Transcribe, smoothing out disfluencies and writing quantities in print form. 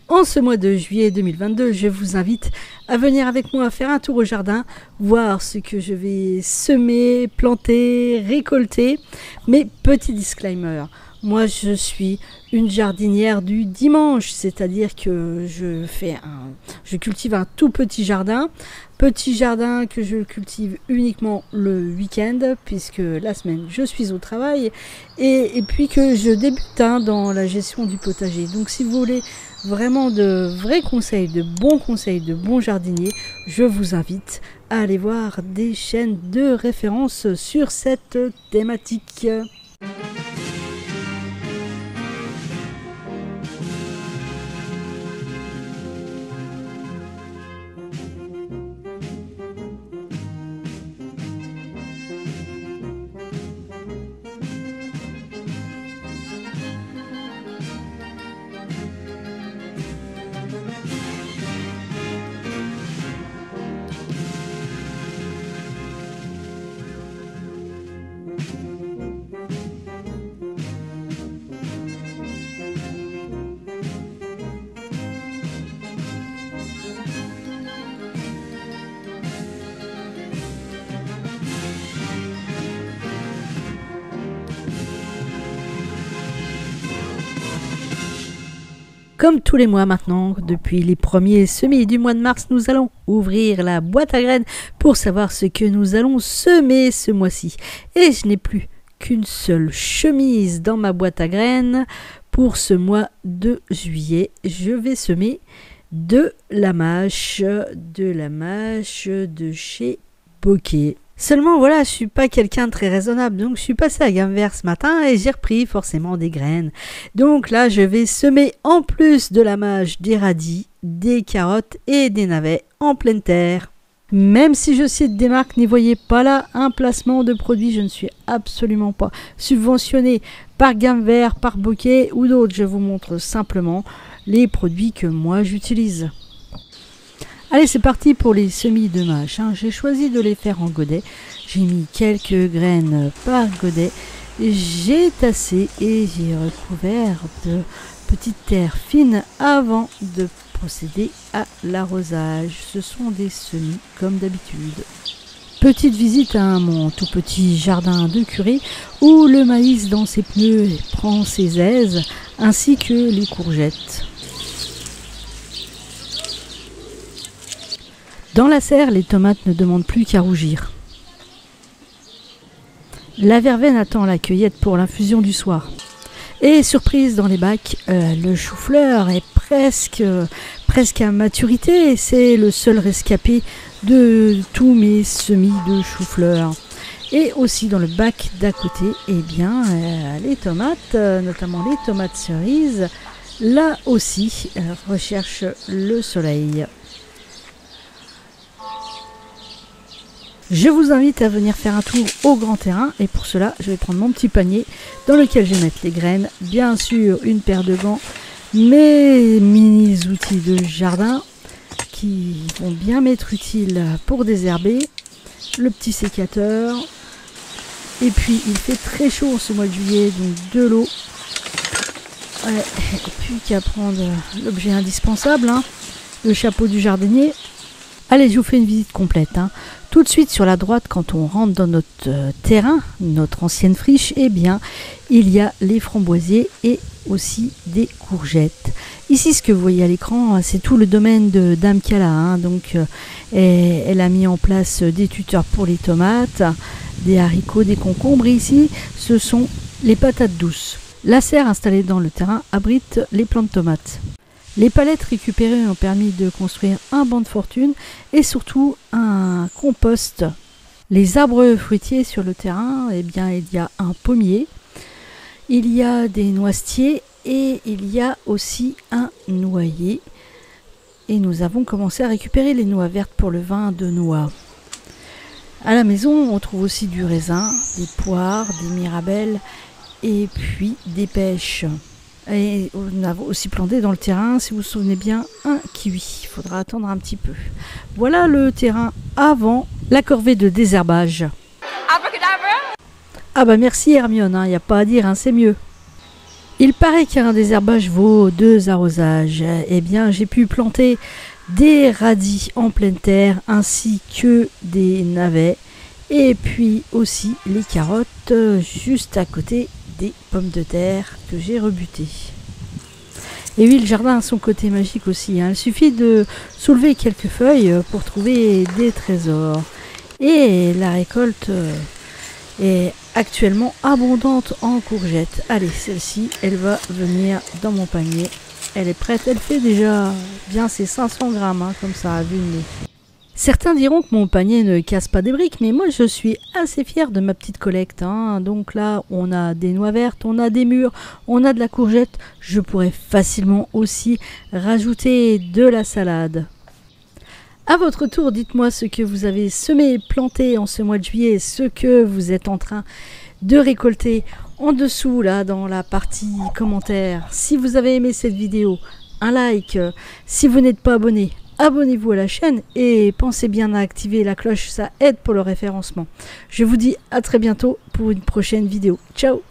En ce mois de juillet 2022, je vous invite à venir avec moi faire un tour au jardin, voir ce que je vais semer, planter, récolter. Mais petit disclaimer, moi je suis une jardinière du dimanche, c'est-à-dire que je cultive un tout petit jardin que je cultive uniquement le week-end, puisque la semaine je suis au travail, et puis que je débute dans la gestion du potager. Donc si vous voulez vraiment de vrais conseils, de bons jardiniers, je vous invite à aller voir des chaînes de référence sur cette thématique. Comme tous les mois maintenant, depuis les premiers semis du mois de mars, nous allons ouvrir la boîte à graines pour savoir ce que nous allons semer ce mois-ci. Et je n'ai plus qu'une seule chemise dans ma boîte à graines pour ce mois de juillet. Je vais semer de la mâche de chez Bokeh. Seulement voilà, je suis pas quelqu'un de très raisonnable, donc je suis passé à gamme verte ce matin et j'ai repris forcément des graines. Donc là, je vais semer en plus de la mâche des radis, des carottes et des navets en pleine terre. Même si je cite des marques, n'y voyez pas là un placement de produit, je ne suis absolument pas subventionné par gamme vert, par Bokeh ou d'autres. Je vous montre simplement les produits que moi j'utilise. Allez, c'est parti pour les semis de mâche. J'ai choisi de les faire en godet. J'ai mis quelques graines par godet. J'ai tassé et j'ai recouvert de petites terres fines avant de procéder à l'arrosage. Ce sont des semis comme d'habitude. Petite visite à mon tout petit jardin de curé où le maïs dans ses pneus prend ses aises ainsi que les courgettes. Dans la serre, les tomates ne demandent plus qu'à rougir. La verveine attend la cueillette pour l'infusion du soir. Et surprise dans les bacs, le chou-fleur est presque à maturité. C'est le seul rescapé de tous mes semis de chou-fleur. Et aussi dans le bac d'à côté, les tomates, notamment les tomates cerises, là aussi recherchent le soleil. Je vous invite à venir faire un tour au grand terrain et pour cela, je vais prendre mon petit panier dans lequel je vais mettre les graines, bien sûr une paire de gants, mes mini outils de jardin qui vont bien m'être utiles pour désherber, le petit sécateur et puis il fait très chaud en ce mois de juillet, donc de l'eau. Ouais, et puis qu'à prendre l'objet indispensable, le chapeau du jardinier. Allez, je vous fais une visite complète. Tout de suite sur la droite, quand on rentre dans notre terrain, notre ancienne friche, il y a les framboisiers et aussi des courgettes. Ici, ce que vous voyez à l'écran, c'est tout le domaine de Dame Kala. Donc, elle a mis en place des tuteurs pour les tomates, des haricots, des concombres. Et ici, ce sont les patates douces. La serre installée dans le terrain abrite les plants de tomates. Les palettes récupérées ont permis de construire un banc de fortune et surtout un compost. Les arbres fruitiers sur le terrain, il y a un pommier, il y a des noisetiers et il y a aussi un noyer. Et nous avons commencé à récupérer les noix vertes pour le vin de noix. À la maison, on trouve aussi du raisin, des poires, des mirabelles et puis des pêches. Et on a aussi planté dans le terrain, si vous vous souvenez bien, un kiwi. Il faudra attendre un petit peu. Voilà le terrain avant la corvée de désherbage. Ah bah merci Hermione, il n'y a pas à dire, c'est mieux. Il paraît qu'un désherbage vaut 2 arrosages. Eh bien, j'ai pu planter des radis en pleine terre ainsi que des navets et puis aussi les carottes juste à côté des pommes de terre que j'ai rebutées. Et oui, le jardin a son côté magique aussi, hein. Il suffit de soulever quelques feuilles pour trouver des trésors. Et la récolte est actuellement abondante en courgettes. Allez, celle-ci, elle va venir dans mon panier. Elle est prête, elle fait déjà bien ses 500 grammes, hein, comme ça, à vue de nez. Certains diront que mon panier ne casse pas des briques, mais moi je suis assez fière de ma petite collecte, hein. Donc là, on a des noix vertes, on a des mûres, on a de la courgette. Je pourrais facilement aussi rajouter de la salade. À votre tour, dites-moi ce que vous avez semé, planté en ce mois de juillet, ce que vous êtes en train de récolter en dessous, là, dans la partie commentaires. Si vous avez aimé cette vidéo, un like. Si vous n'êtes pas abonné, abonnez-vous à la chaîne et pensez bien à activer la cloche, ça aide pour le référencement. Je vous dis à très bientôt pour une prochaine vidéo. Ciao!